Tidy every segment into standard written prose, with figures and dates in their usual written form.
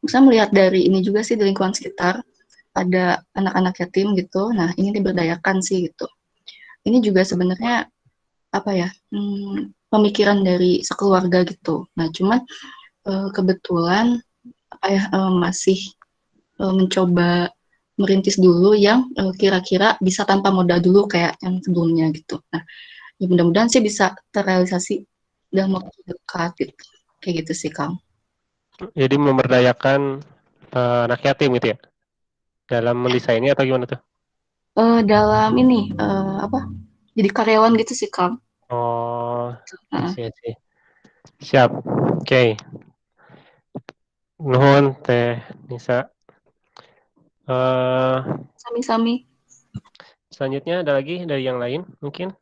saya melihat dari ini juga sih di lingkungan sekitar ada anak-anak yatim gitu. Nah, ini diberdayakan sih gitu. Ini juga sebenarnya apa ya? Pemikiran dari sekeluarga gitu. Nah, cuman kebetulan apa ya masih mencoba merintis dulu yang kira-kira bisa tanpa modal dulu kayak yang sebelumnya gitu. Nah, ya mudah-mudahan sih bisa terrealisasi dalam waktu dekat gitu. Kayak gitu sih, Kang. Jadi memberdayakan anak yatim gitu ya, dalam mendesainnya atau gimana tuh? Dalam ini apa? Jadi karyawan gitu sih, Kang. Oh, I Heeh. see, I see. Siap. Oke. Nuhun Teh Nisa. Eh, Sami-sami. selanjutnya ada lagi dari yang lain mungkin?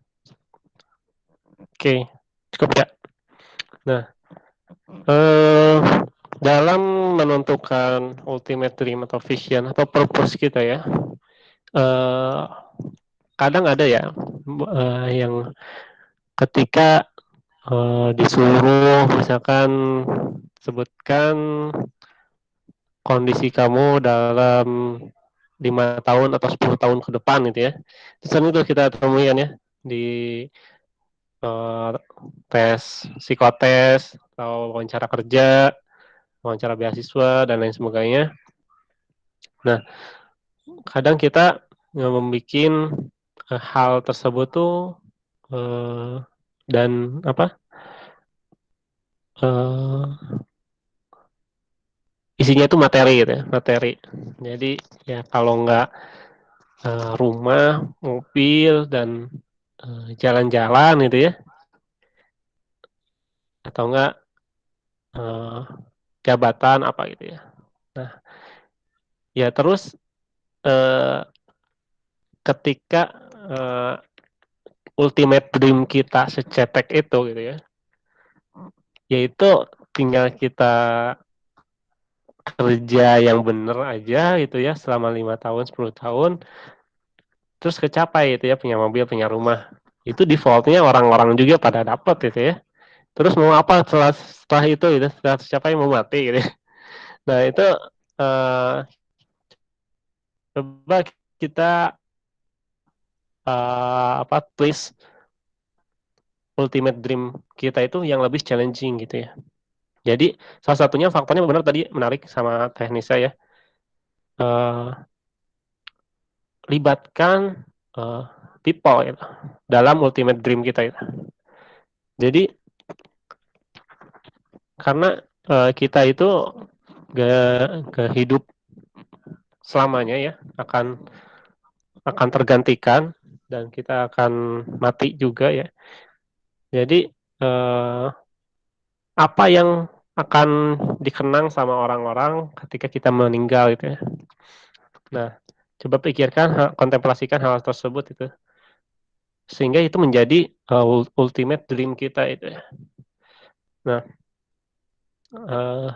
Oke, cukup ya. Nah, eh dalam menentukan ultimate dream atau vision atau purpose kita ya, eh kadang ada ya yang ketika disuruh misalkan sebutkan kondisi kamu dalam 5 tahun atau 10 tahun ke depan gitu ya. Terus itu kita temui kan ya di eh, tes psikotes atau wawancara kerja, wawancara beasiswa dan lain sebagainya. Nah, kadang kita membuat hal tersebut tuh eh, dan apa eh, isinya itu materi gitu ya, materi. Jadi ya kalau nggak rumah, mobil dan jalan-jalan gitu ya, atau enggak eh, jabatan apa gitu ya. Nah, ya terus eh, ketika eh, ultimate dream kita secetek itu gitu ya, yaitu tinggal kita kerja yang bener aja gitu ya selama 5 tahun 10 tahun terus kecapai gitu ya punya mobil punya rumah itu defaultnya orang-orang juga pada dapat gitu ya terus mau apa setelah itu gitu setelah tercapai mau mati gitu. Nah itu eh, coba kita twist ultimate dream kita itu yang lebih challenging gitu ya. Jadi salah satunya faktornya benar tadi menarik sama teknisnya ya. Eh, libatkan eh, people gitu, dalam ultimate dream kita itu. Jadi karena kita itu gak hidup selamanya ya akan tergantikan dan kita akan mati juga ya. Jadi apa yang akan dikenang sama orang-orang ketika kita meninggal itu ya. Nah, coba pikirkan, kontemplasikan hal tersebut itu. Sehingga itu menjadi ultimate dream kita itu ya. Nah, uh,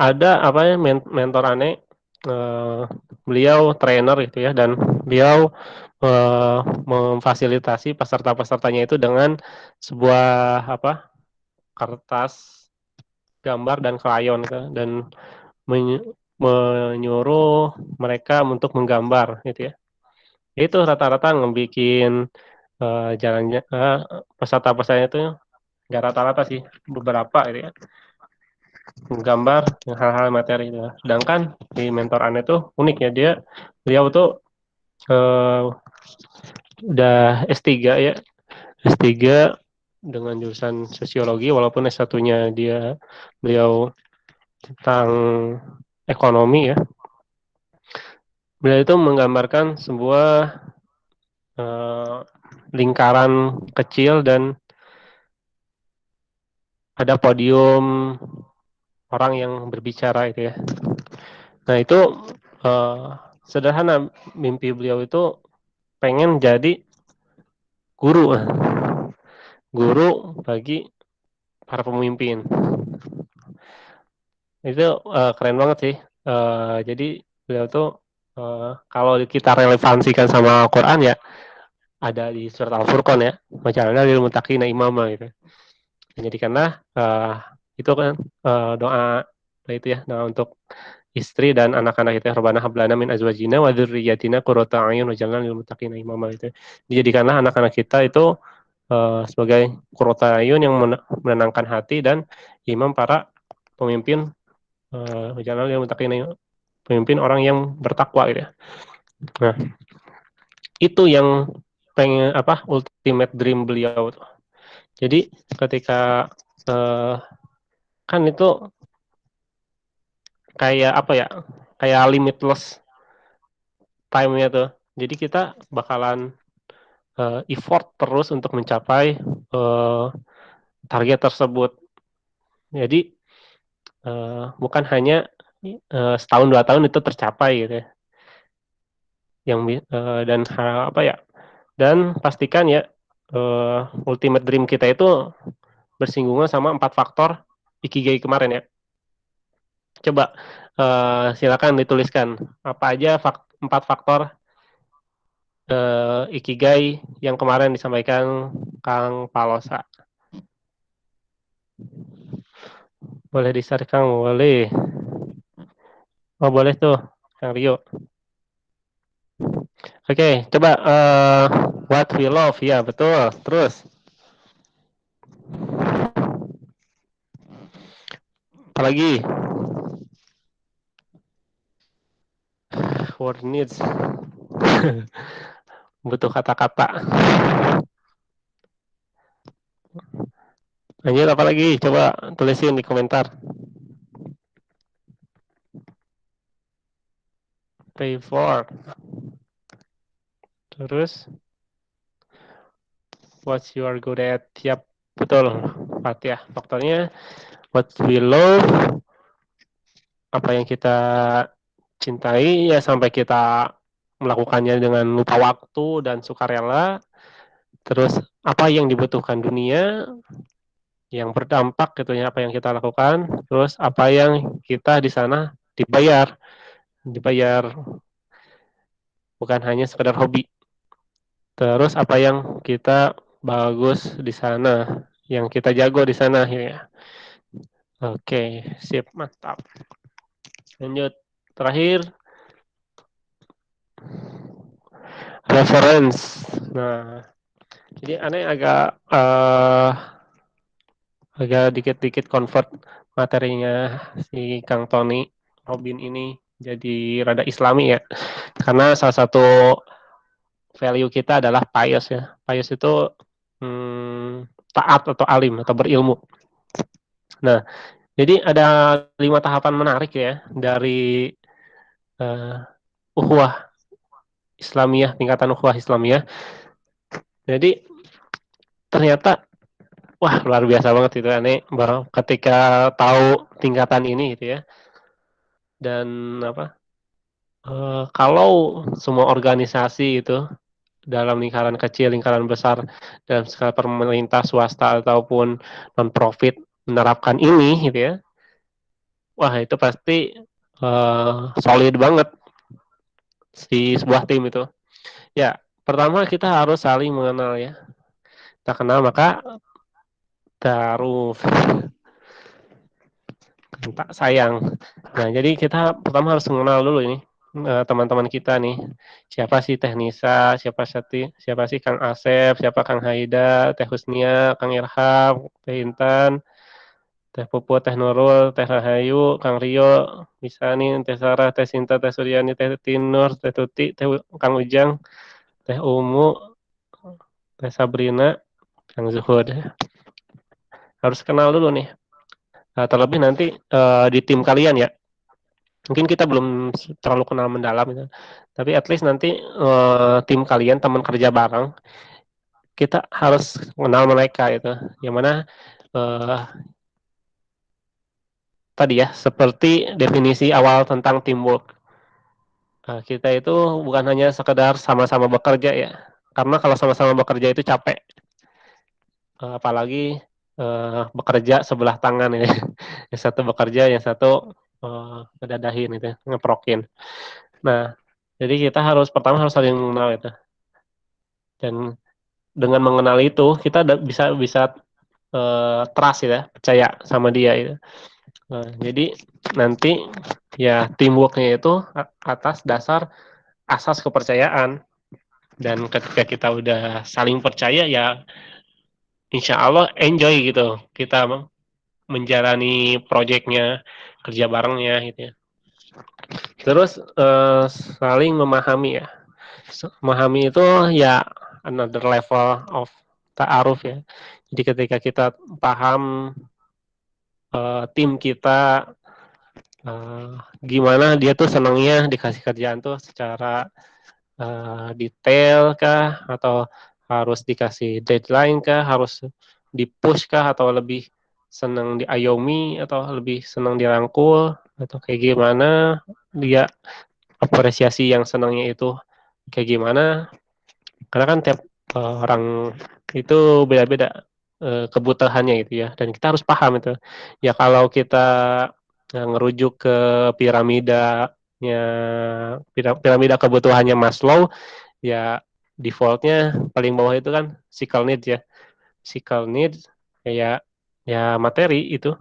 ada apa ya mentor aneh, beliau trainer gitu ya dan beliau memfasilitasi peserta-pesertanya itu dengan sebuah apa kertas gambar dan krayon kan dan menyuruh mereka untuk menggambar gitu ya. Itu rata-rata ngebikin jalannya peserta-pesertanya itu nggak rata-rata sih beberapa gitu ya menggambar hal-hal materi itu. Sedangkan di mentor Ane tuh unik ya beliau tuh eh, udah S3 ya S3 dengan jurusan sosiologi walaupun S1-nya beliau tentang ekonomi ya. Beliau itu menggambarkan sebuah eh, lingkaran kecil dan ada podium orang yang berbicara itu ya. Nah itu eh, sederhana mimpi beliau itu pengen jadi guru, guru bagi para pemimpin. Itu keren banget sih. Jadi beliau tuh kalau kita relevansikan sama Al-Quran ya ada di surat Al-Furqan ya. Waj'alna lil muttaqina imama gitu. Jadikanlah itu kan doa Nah itu ya. Nah untuk istri dan anak-anak kita, Rabbana hablana min azwajina wa dzurriyyatina qurrata a'yun waj'alna lil muttaqina imama itu. Dijadikanlah anak-anak kita itu sebagai qurrata a'yun yang menenangkan hati dan imam para pemimpin waj'alna lil muttaqina pemimpin orang yang bertakwa gitu ya. Nah, itu yang pengen apa ultimate dream beliau. Jadi ketika kan itu kayak apa ya? Kayak limitless time-nya tuh. Jadi kita bakalan effort terus untuk mencapai target tersebut. Jadi bukan hanya setahun 2 tahun itu tercapai gitu ya. Yang dan apa ya? Dan pastikan ya ultimate dream kita itu bersinggungan sama 4 faktor Ikigai kemarin ya. Coba silakan dituliskan apa aja 4 faktor Ikigai yang kemarin disampaikan Kang Palosa. Boleh di-share Kang, boleh. Oh boleh tuh, Kang Rio. Oke, coba what we love ya betul. Terus apalagi? Word needs. Butuh kata-kata. Lanjut apa lagi? Coba tulisin di komentar. Pay for. Terus what you are good at. Yap, betul. Ya, faktornya what we love, apa yang kita cintai ya sampai kita melakukannya dengan lupa waktu dan sukarela. Terus apa yang dibutuhkan dunia yang berdampak gitu ya apa yang kita lakukan. Terus apa yang kita di sana dibayar bukan hanya sekedar hobi. Terus apa yang kita bagus di sana, yang kita jago di sana ya. Oke, sip, mantap. Lanjut. Terakhir reference. Nah, jadi aneh agak dikit-dikit convert materinya si Kang Tony Robin ini jadi rada Islami ya. Karena salah satu value kita adalah pious ya. Pious itu taat atau alim atau berilmu. Nah, jadi ada 5 tahapan menarik ya dari ukhuwah Islamiyah, tingkatan ukhuwah Islamiyah. Jadi ternyata wah luar biasa banget itu aneh ketika tahu tingkatan ini gitu ya. Dan apa? Kalau semua organisasi itu dalam lingkaran kecil, lingkaran besar, dalam skala pemerintah, swasta ataupun non-profit menerapkan ini, gitu ya, wah itu pasti solid banget si sebuah tim itu. Ya, pertama kita harus saling mengenal ya. Tak kenal maka taruh tak sayang. Nah, jadi kita pertama harus mengenal dulu ini teman-teman kita nih. Siapa sih Teh Nisa, siapa sih Kang Asep, siapa Kang Haida, Teh Husnia, Kang Irham, Teh Intan, Teh Puput, Teh Nurul, Teh Rahayu, Kang Rio, bisa nih Teh Sarah, Teh Sinta, Teh Suryani, Teh Tinur, Teh Tuti, Kang Ujang, Teh Umu, Teh Sabrina, Kang Zuhud. Harus kenal dulu nih. Nah, terlebih nanti di tim kalian ya. Mungkin kita belum terlalu kenal mendalam gitu. Tapi at least nanti tim kalian teman kerja bareng kita harus kenal mereka itu. Yang mana tadi ya seperti definisi awal tentang teamwork. Kita itu bukan hanya sekedar sama-sama bekerja ya. Karena kalau sama-sama bekerja itu capek. Apalagi bekerja sebelah tangan ya. Yang satu bekerja, yang satu ngedadahin itu, ngeprokin. Nah, jadi kita pertama harus saling mengenal itu. Dan dengan mengenal itu kita bisa trust ya, percaya sama dia itu. Jadi nanti ya teamworknya itu atas dasar asas kepercayaan, dan ketika kita udah saling percaya ya insya Allah enjoy gitu kita menjalani proyeknya, kerja barengnya gitu ya. Terus saling memahami ya. Memahami itu ya another level of ta'aruf ya. Jadi ketika kita paham tim kita gimana dia tuh senangnya dikasih kerjaan tuh secara detail kah, atau harus dikasih deadline kah, harus di-push kah, atau lebih senang diayomi, atau lebih senang dirangkul, atau kayak gimana, dia apresiasi yang senangnya itu kayak gimana, karena kan tiap orang itu beda-beda kebutuhannya gitu ya, dan kita harus paham itu. Ya kalau kita ngerujuk ke piramidanya, piramida kebutuhannya Maslow, ya defaultnya paling bawah itu kan physical needs ya. Physical needs kayak ya materi itu,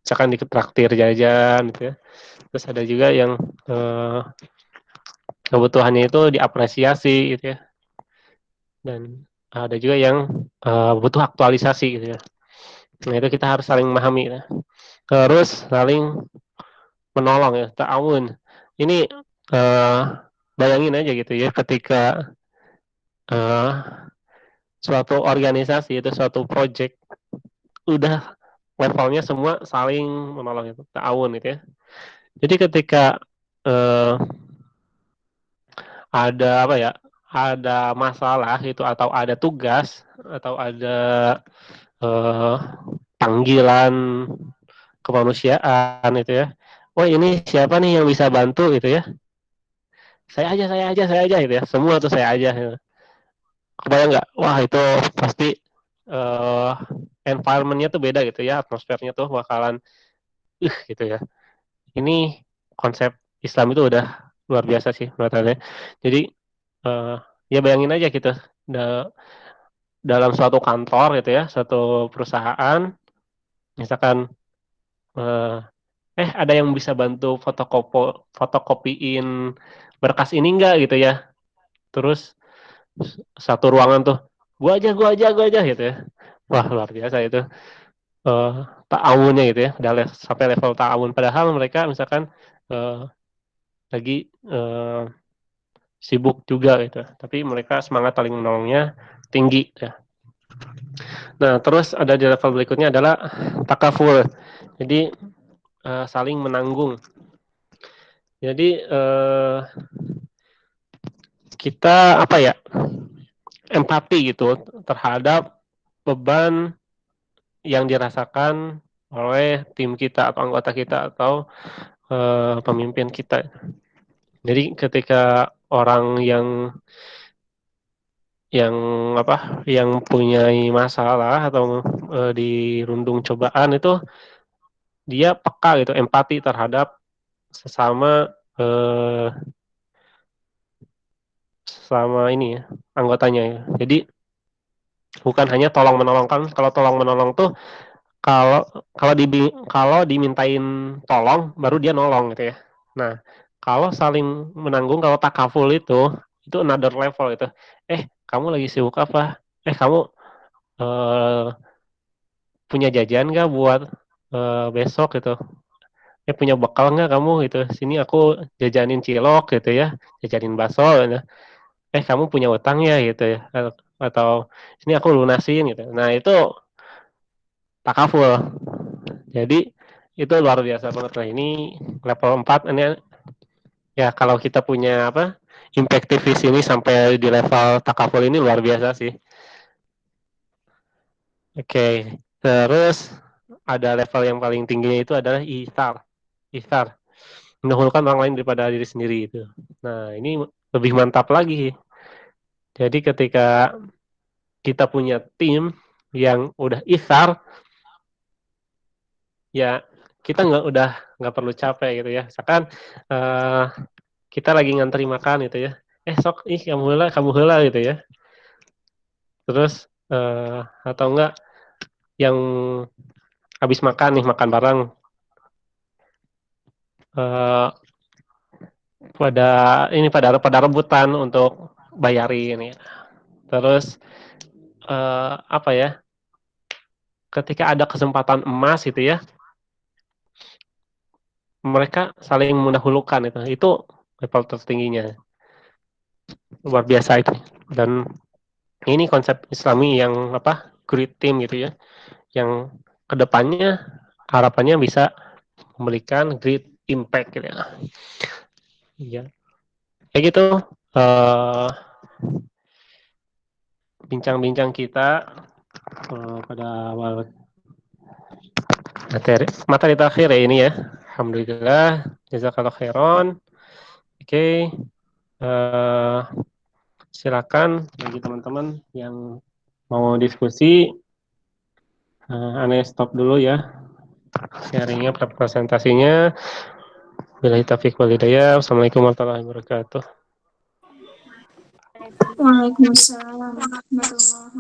misalkan ditraktir jajan gitu ya. Terus ada juga yang kebutuhannya itu diapresiasi gitu ya. Dan ada juga yang butuh aktualisasi gitu ya. Nah itu kita harus saling memahami ya. Terus saling menolong ya, ta'awun. Ini bayangin aja gitu ya, ketika uh, suatu organisasi itu suatu project udah levelnya semua saling menolong itu ta'awun gitu ya. Jadi ketika uh, ada apa ya, ada masalah itu, atau ada tugas, atau ada uh, panggilan kemanusiaan itu ya, oh ini siapa nih yang bisa bantu gitu ya, saya aja gitu ya, semua tuh saya aja gitu. Kebayang nggak? Wah itu pasti uh, environmentnya tuh beda gitu ya, atmosfernya tuh bakalan gitu ya. Ini konsep Islam itu udah luar biasa sih menurut saya. Jadi uh, ya bayangin aja gitu, da dalam suatu kantor gitu ya, suatu perusahaan, misalkan uh, ada yang bisa bantu fotokopiin berkas ini enggak gitu ya. Terus satu ruangan tuh, gua aja gitu ya. Wah luar biasa itu uh, ta'awunnya gitu ya, udah sampai level ta'awun. Padahal mereka misalkan uh, lagi sibuk juga gitu, tapi mereka semangat saling menolongnya tinggi ya. Nah terus ada di level berikutnya adalah takaful, jadi saling menanggung. Jadi kita apa ya, empati gitu terhadap beban yang dirasakan oleh tim kita atau anggota kita atau pemimpin kita. Jadi ketika orang yang apa, yang punya masalah atau dirundung cobaan itu, dia peka gitu, empati terhadap sesama sesama ini ya, anggotanya ya. Jadi bukan hanya tolong menolong, kan kalau tolong menolong tuh kalau kalau di kalau dimintain tolong baru dia nolong gitu ya. Nah, kalau saling menanggung, kalau takaful itu another level itu. Kamu lagi sibuk apa? Kamu eh, punya jajan nggak buat besok gitu? Punya bekal nggak kamu gitu? Sini aku jajanin cilok gitu ya, jajanin bakso gitu. Kamu punya utang ya gitu ya, atau sini aku lunasin gitu. Nah itu takaful. Jadi itu luar biasa banget. Nah ini level 4 ini ya, kalau kita punya apa, impactivis ini sampai di level takaful ini luar biasa sih. Oke, terus ada level yang paling tingginya itu adalah isar. Isar, mendahulukan orang lain daripada diri sendiri itu. Nah ini lebih mantap lagi. Jadi ketika kita punya tim yang udah isar, ya kita nggak perlu capek gitu ya. Misalkan uh, kita lagi ngantri makan gitu ya, sok kamu hela gitu ya. Terus atau enggak yang habis makan nih, makan bareng, uh, pada rebutan untuk bayarin ya. Terus apa ya? Ketika ada kesempatan emas gitu ya, mereka saling mendahulukan itu level tertingginya, luar biasa itu. Dan ini konsep Islami yang apa, great team gitu ya, yang kedepannya harapannya bisa memberikan great impact gitu ya. Iya, kayak gitu. Uh, Bincang-bincang kita pada awal materi terakhir ya ini ya. Alhamdulillah, jazakallah khairan. Oke, silakan bagi teman-teman yang mau diskusi. Aneh stop dulu ya sharingnya, presentasinya. Billahi taufiq wal hidayah. Assalamualaikum warahmatullahi wabarakatuh. Waalaikumsalam warahmatullahi